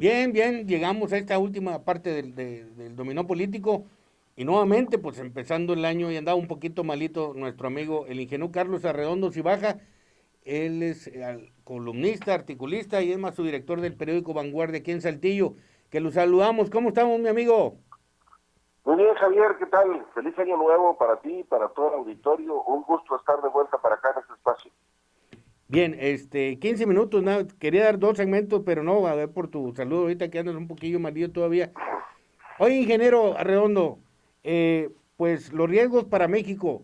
Bien, bien, llegamos a esta última parte del dominó político y nuevamente, pues empezando el año y andaba un poquito malito nuestro amigo el ingeniero Carlos Arredondo Cibaja. Él es columnista, articulista y es más su director del periódico Vanguardia aquí en Saltillo, que lo saludamos. ¿Cómo estamos, mi amigo? Muy bien, Javier, ¿qué tal? Feliz año nuevo para ti y para todo el auditorio. Un gusto estar de vuelta para acá en este espacio. Bien, 15 minutos, nada, quería dar dos segmentos, pero no, a ver por tu saludo ahorita que andas un poquillo malito todavía. Oye, ingeniero Arredondo, pues los riesgos para México.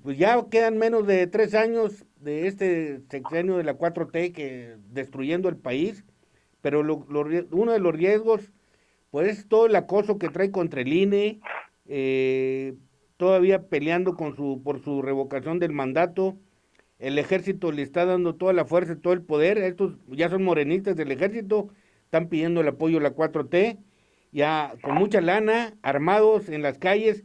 Pues ya quedan menos de 3 años de este sexenio de la 4T que destruyendo el país, pero uno de los riesgos, pues es todo el acoso que trae contra el INE, todavía peleando por su revocación del mandato. El ejército le está dando toda la fuerza, todo el poder. Estos ya son morenistas del ejército, están pidiendo el apoyo a la 4T, ya con mucha lana, armados en las calles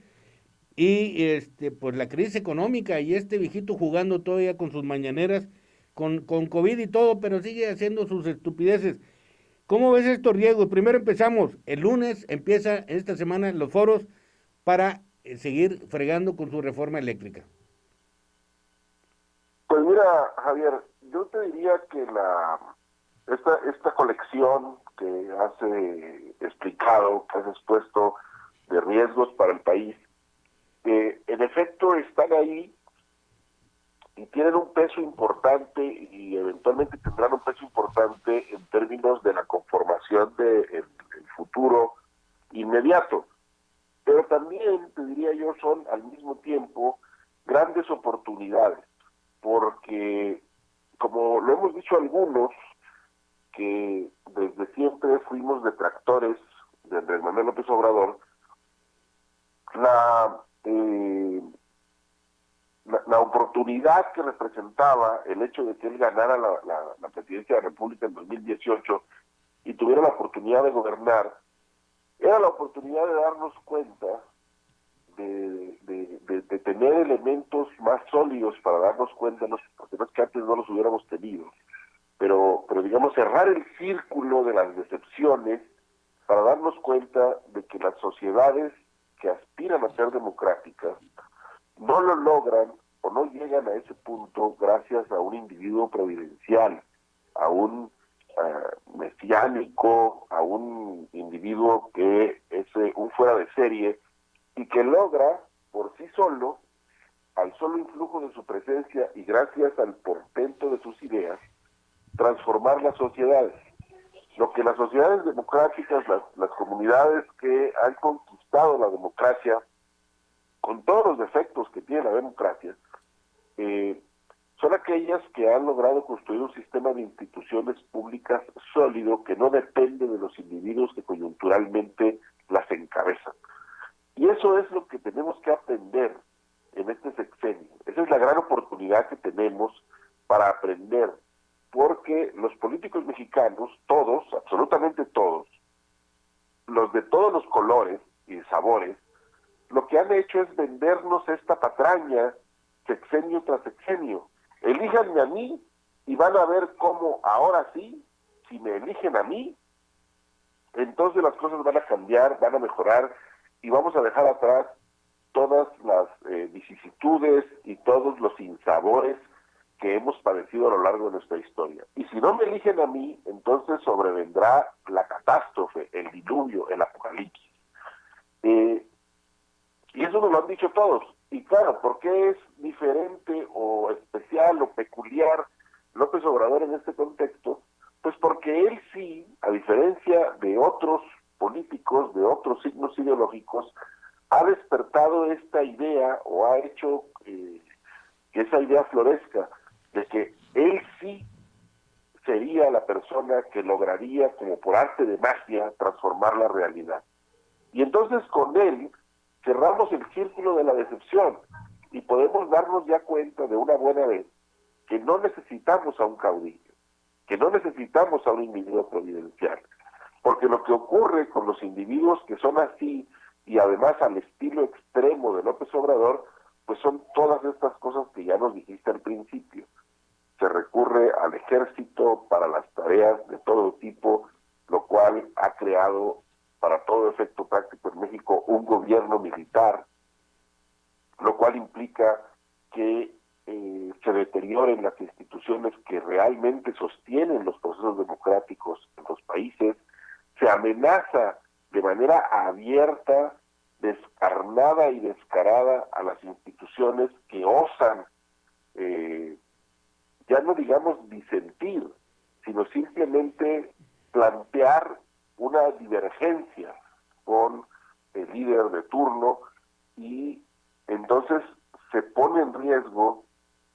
y pues la crisis económica y este viejito jugando todavía con sus mañaneras, con COVID y todo, pero sigue haciendo sus estupideces. ¿Cómo ves estos riesgos? Primero empezamos, el lunes empieza esta semana los foros para seguir fregando con su reforma eléctrica. Pues mira, Javier, yo te diría que esta colección que has explicado, que has expuesto de riesgos para el país, en efecto están ahí y tienen un peso importante y eventualmente tendrán un peso importante en términos de la conformación del el futuro inmediato. Pero también, te diría yo, son al mismo tiempo grandes oportunidades, porque como lo hemos dicho algunos, que desde siempre fuimos detractores de Andrés Manuel López Obrador, la, eh, la oportunidad que representaba el hecho de que él ganara la presidencia de la República en 2018 y tuviera la oportunidad de gobernar, era la oportunidad de darnos cuenta de tener elementos más sólidos para darnos cuenta, porque no es que antes no los hubiéramos tenido, pero digamos cerrar el círculo de las decepciones para darnos cuenta de que las sociedades que aspiran a ser democráticas no lo logran o no llegan a ese punto gracias a un individuo providencial, a un mesiánico, a un individuo que es un fuera de serie y que logra por sí solo, al solo influjo de su presencia y gracias al portento de sus ideas, transformar las sociedades. Lo que las sociedades democráticas, las comunidades que han conquistado la democracia, con todos los defectos que tiene la democracia, son aquellas que han logrado construir un sistema de instituciones públicas sólido que no depende de los individuos que coyunturalmente las encabezan. Y eso es lo que tenemos que aprender en este sexenio. Esa es la gran oportunidad que tenemos para aprender, porque los políticos mexicanos, todos, absolutamente todos, los de todos los colores y sabores, lo que han hecho es vendernos esta patraña sexenio tras sexenio. Elíjanme a mí y van a ver cómo ahora sí, si me eligen a mí, entonces las cosas van a cambiar, van a mejorar y vamos a dejar atrás todas las vicisitudes y todos los sinsabores que hemos padecido a lo largo de nuestra historia. Y si no me eligen a mí, entonces sobrevendrá la catástrofe, el diluvio, el apocalipsis. Y eso nos lo han dicho todos. Y claro, ¿por qué es diferente o especial o peculiar López Obrador en este contexto? Pues porque él sí, a diferencia de otros políticos, de otros signos ideológicos, ha despertado esta idea o ha hecho que esa idea florezca de que él sí sería la persona que lograría, como por arte de magia, transformar la realidad. Y entonces con él cerramos el círculo de la decepción y podemos darnos ya cuenta de una buena vez que no necesitamos a un caudillo, que no necesitamos a un individuo providencial, porque lo que ocurre con los individuos que son así y además al estilo extremo de López Obrador, pues son todas estas cosas que ya nos dijiste al principio. Se recurre al ejército para las tareas de todo tipo lo cual ha creado para todo efecto práctico en México un gobierno militar, lo cual implica que se deterioren las instituciones que realmente sostienen los procesos democráticos en los países, se amenaza de manera abierta, descarnada y descarada a las instituciones que osan, ya no digamos disentir, sino simplemente plantear una divergencia con el líder de turno, y entonces se pone en riesgo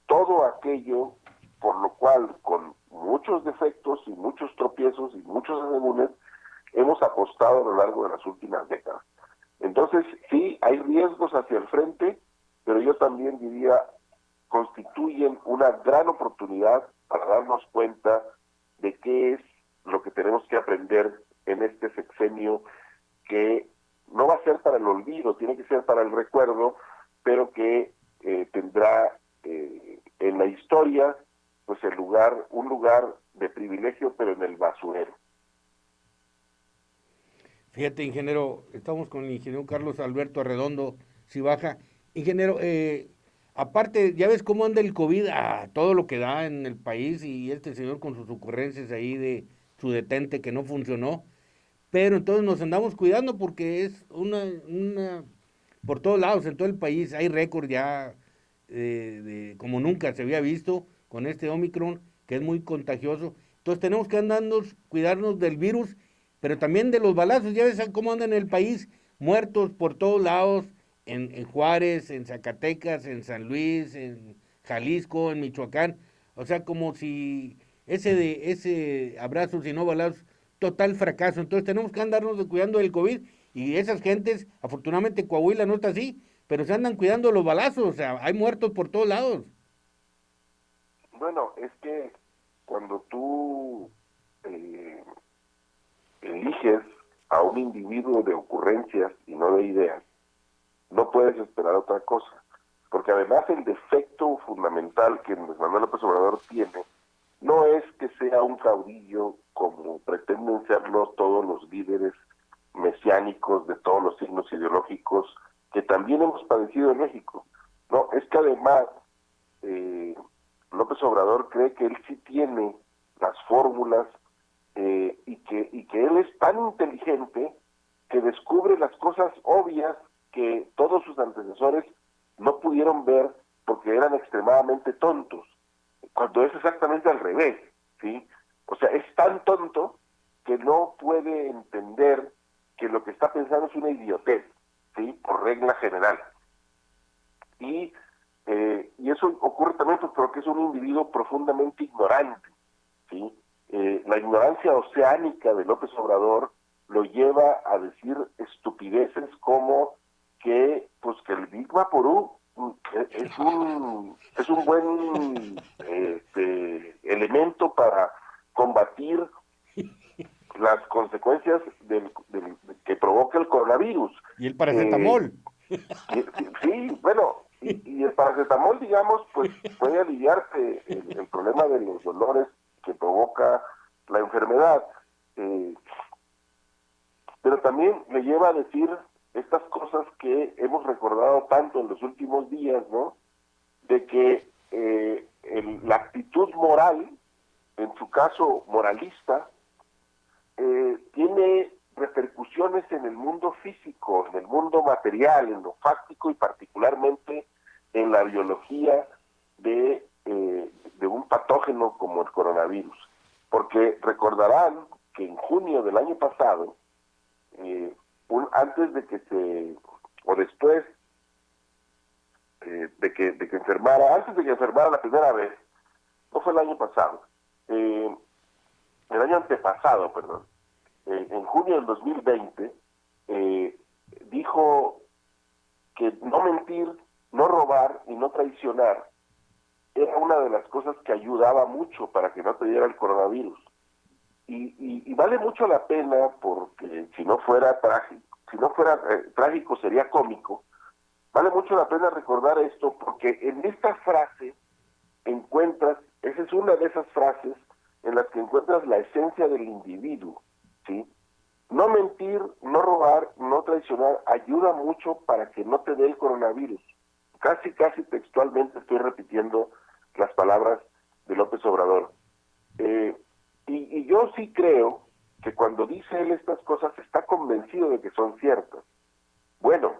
todo aquello por lo cual, con muchos defectos y muchos tropiezos y muchos asegúnes, hemos apostado a lo largo de las últimas décadas. Entonces, sí, hay riesgos hacia el frente, pero yo también diría, constituyen una gran oportunidad para darnos cuenta de qué es lo que tenemos que aprender en este sexenio, que no va a ser para el olvido, tiene que ser para el recuerdo, pero que tendrá en la historia pues un lugar de privilegio, pero en el basurero. Fíjate, ingeniero, estamos con el ingeniero Carlos Alberto Arredondo Cibaja. Ingeniero, aparte, ya ves cómo anda el COVID a todo lo que da en el país, y este señor con sus ocurrencias ahí de su detente que no funcionó, pero entonces nos andamos cuidando porque es por todos lados, en todo el país, hay récord ya como nunca se había visto con este Omicron, que es muy contagioso. Entonces tenemos que andarnos, cuidarnos del virus, pero también de los balazos. Ya ves cómo andan en el país, muertos por todos lados, en Juárez, en Zacatecas, en San Luis, en Jalisco, en Michoacán. O sea, como si ese abrazos y no balazos, total fracaso. Entonces tenemos que andarnos cuidando del COVID, y esas gentes, afortunadamente Coahuila no está así, pero se andan cuidando los balazos, o sea, hay muertos por todos lados. Bueno, es que cuando tú eh, eliges a un individuo de ocurrencias y no de ideas, no puedes esperar otra cosa, porque además el defecto fundamental que Andrés Manuel López Obrador tiene no es que sea un caudillo como pretenden serlo todos los líderes mesiánicos de todos los signos ideológicos que también hemos padecido en México. No, es que además eh, López Obrador cree que él sí tiene las fórmulas, y que él es tan inteligente que descubre las cosas obvias que todos sus antecesores no pudieron ver porque eran extremadamente tontos, cuando es exactamente al revés, ¿sí? O sea, es tan tonto que no puede entender que lo que está pensando es una idiotez, ¿sí? Por regla general. Y, y eso ocurre también pues, porque es un individuo profundamente ignorante, ¿sí? La ignorancia oceánica de López Obrador lo lleva a decir estupideces como que el Big Vaporú es un buen elemento para combatir las consecuencias que provoca el coronavirus. Y el Eh, paracetamol. sí, bueno, y el paracetamol, digamos, pues puede aliviarte el problema de los dolores que provoca la enfermedad, pero también me lleva a decir estas cosas que hemos recordado tanto en los últimos días, ¿no? De que la actitud moral, en su caso moralista, tiene repercusiones en el mundo físico, en el mundo material, en lo fáctico y particularmente en la biología de un patógeno como el coronavirus. Porque recordarán que en junio del año pasado, antes de que o después de que enfermara, antes de que enfermara la primera vez, no fue el año pasado, el año antepasado, perdón, en junio del 2020, dijo que no mentir, no robar y no traicionar era una de las cosas que ayudaba mucho para que no te diera el coronavirus. Y vale mucho la pena, porque si no fuera trágico sería cómico. Vale mucho la pena recordar esto, porque en esta frase esa es una de esas frases en las que encuentras la esencia del individuo, no mentir, no robar, no traicionar, ayuda mucho para que no te dé el coronavirus. Casi textualmente estoy repitiendo las palabras de López Obrador. Y yo sí creo que cuando dice él estas cosas está convencido de que son ciertas. Bueno,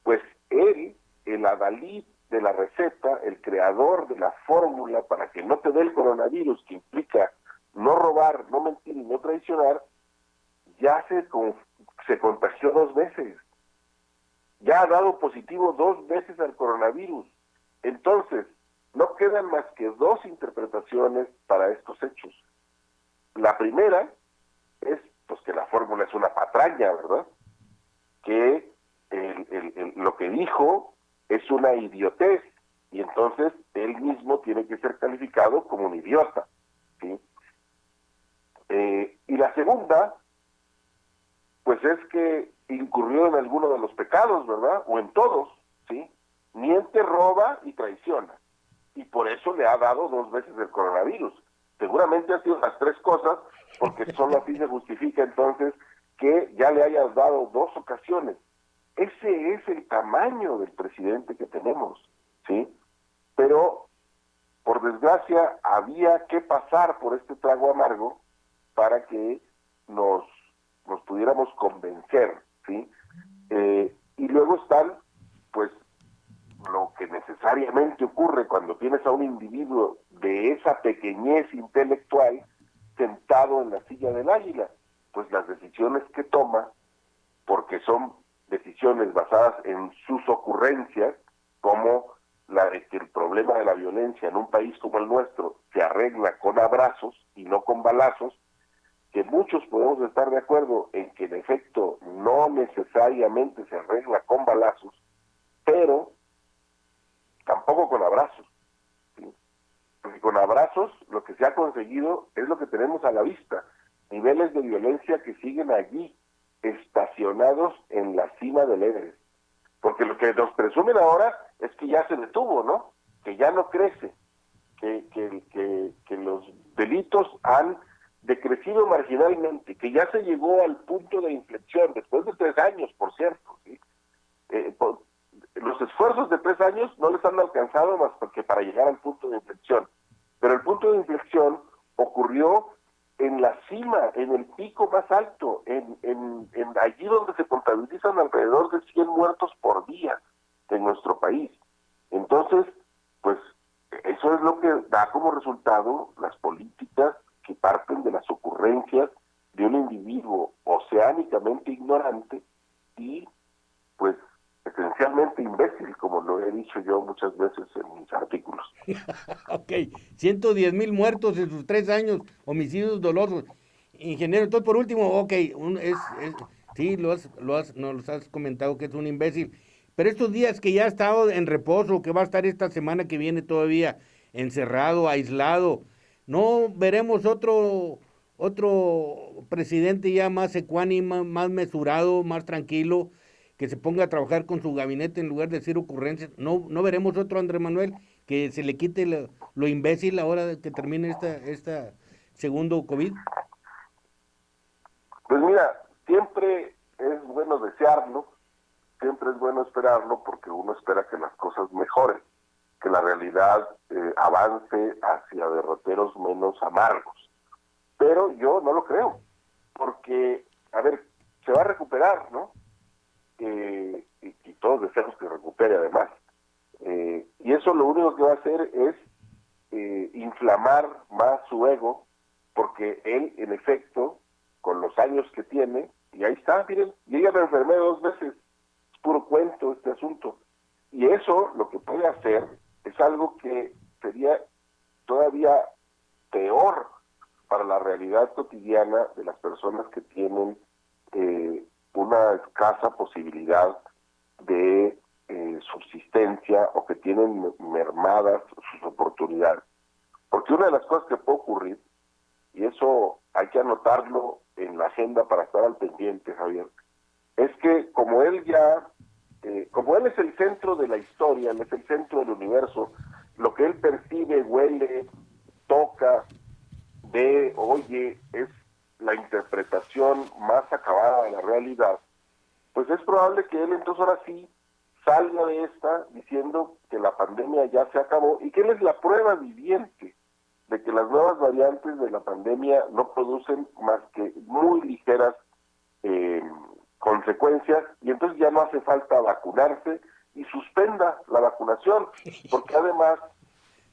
pues él, el adalid de la receta, el creador de la fórmula para que no te dé el coronavirus, que implica no robar, no mentir y no traicionar, ya se contagió 2 veces. Ya ha dado positivo 2 veces al coronavirus. Entonces, no quedan más que 2 interpretaciones para estos hechos. La primera es pues que la fórmula es una patraña, ¿verdad? Que lo que dijo es una idiotez y entonces él mismo tiene que ser calificado como un idiota, ¿sí? Y la segunda, pues es que incurrió en alguno de los pecados, ¿verdad? O en todos, ¿sí? Miente, roba y traiciona. Y por eso le ha dado 2 veces el coronavirus. Seguramente han sido las 3 cosas, porque solo así se justifica entonces que ya le hayas dado 2 ocasiones. Ese es el tamaño del presidente que tenemos, ¿sí? Pero, por desgracia, había que pasar por este trago amargo para que nos pudiéramos convencer, ¿sí? Y luego están, pues, lo que necesariamente ocurre cuando tienes a un individuo de esa pequeñez intelectual sentado en la silla del águila, pues las decisiones que toma, porque son decisiones basadas en sus ocurrencias, como la de que el problema de la violencia en un país como el nuestro se arregla con abrazos y no con balazos, que muchos podemos estar de acuerdo en que en efecto no necesariamente se arregla con balazos, pero tampoco con abrazos, ¿sí? Porque con abrazos lo que se ha conseguido es lo que tenemos a la vista, niveles de violencia que siguen allí, estacionados en la cima del Everest. Porque lo que nos presumen ahora es que ya se detuvo, ¿no? Que ya no crece, que los delitos han decrecido marginalmente, que ya se llegó al punto de inflexión, después de 3 años, por cierto, ¿sí? Los esfuerzos de 3 años no les han alcanzado más que para llegar al punto de inflexión. Pero el punto de inflexión ocurrió en la cima, en el pico más alto, en allí donde se contabilizan alrededor de 100 muertos por día en nuestro país. Entonces, pues, eso es lo que da como resultado las políticas que parten de las ocurrencias de un individuo oceánicamente ignorante y, pues, esencialmente imbécil, como lo he dicho yo muchas veces en mis artículos. Ok, 110,000 muertos en sus 3 años, homicidios dolosos. Ingeniero, entonces por último, ok, sí, nos has comentado que es un imbécil, pero estos días que ya ha estado en reposo, que va a estar esta semana que viene todavía encerrado, aislado, ¿no veremos otro presidente ya más ecuánime, más mesurado, más tranquilo, que se ponga a trabajar con su gabinete en lugar de decir ocurrencias? ¿No veremos otro Andrés Manuel que se le quite lo imbécil ahora de que termine esta segundo COVID? Pues mira, siempre es bueno desearlo, siempre es bueno esperarlo, porque uno espera que las cosas mejoren, que la realidad avance hacia derroteros menos amargos. Pero yo no lo creo, porque, a ver, se va a recuperar, ¿no? Y todos deseamos que recupere además. Y eso lo único que va a hacer es inflamar más su ego, porque él, en efecto, con los años que tiene, y ahí está, miren, yo ya me enfermé 2 veces, es puro cuento este asunto. Y eso lo que puede hacer es algo que sería todavía peor para la realidad cotidiana de las personas que tienen una escasa posibilidad de subsistencia o que tienen mermadas sus oportunidades. Porque una de las cosas que puede ocurrir, y eso hay que anotarlo en la agenda para estar al pendiente, Javier, es que como él es el centro de la historia, él es el centro del universo, lo que él percibe, huele, toca, ve, oye, es la interpretación más acabada de la realidad, pues es probable que él entonces ahora sí salga de esta diciendo que la pandemia ya se acabó y que él es la prueba viviente de que las nuevas variantes de la pandemia no producen más que muy ligeras consecuencias, y entonces ya no hace falta vacunarse y suspenda la vacunación, porque además,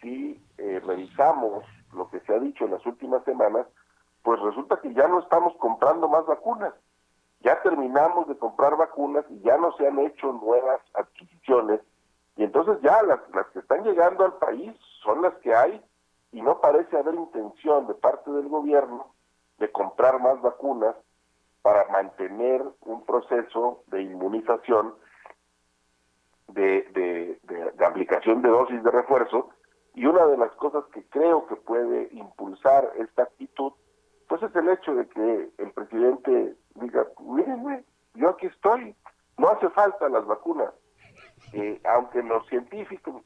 si revisamos lo que se ha dicho en las últimas semanas, pues resulta que ya no estamos comprando más vacunas. Ya terminamos de comprar vacunas y ya no se han hecho nuevas adquisiciones, y entonces ya las que están llegando al país son las que hay, y no parece haber intención de parte del gobierno de comprar más vacunas para mantener un proceso de inmunización, de aplicación de dosis de refuerzo. Y una de las cosas que creo que puede impulsar esta actitud, pues es el hecho de que el presidente diga, mírenme, yo aquí estoy, no hace falta las vacunas. Aunque los científicos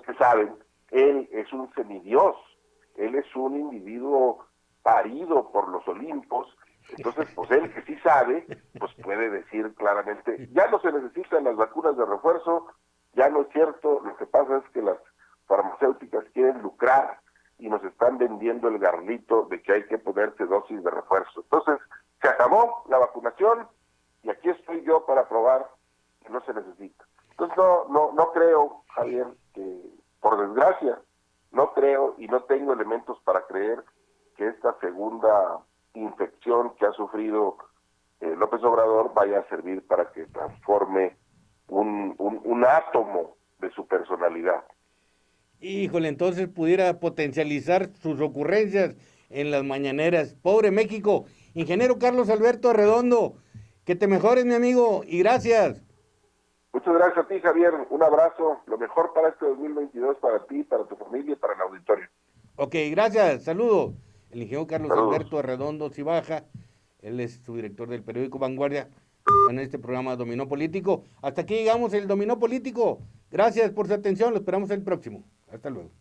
que saben, él es un semidios, él es un individuo parido por los Olimpos, entonces pues él que sí sabe, pues puede decir claramente, ya no se necesitan las vacunas de refuerzo, ya no es cierto, lo que pasa es que las farmacéuticas quieren lucrar y nos están vendiendo el garlito de que hay que ponerse dosis de refuerzo. Entonces, se acabó la vacunación y aquí estoy yo para probar que no se necesita. Entonces no creo, Javier, que por desgracia, no creo y no tengo elementos para creer que esta segunda infección que ha sufrido López Obrador vaya a servir para que transforme un átomo de su personalidad. Híjole, entonces pudiera potencializar sus ocurrencias en las mañaneras. Pobre México. Ingeniero Carlos Alberto Arredondo, que te mejores, mi amigo, y gracias. Muchas gracias a ti, Javier. Un abrazo. Lo mejor para este 2022 para ti, para tu familia y para el auditorio. Ok, gracias. Saludos. El ingeniero Carlos Saludos. Alberto Arredondo Cibaja, él es su director del periódico Vanguardia en este programa Dominó Político. Hasta aquí llegamos el Dominó Político. Gracias por su atención. Lo esperamos el próximo. Hasta luego.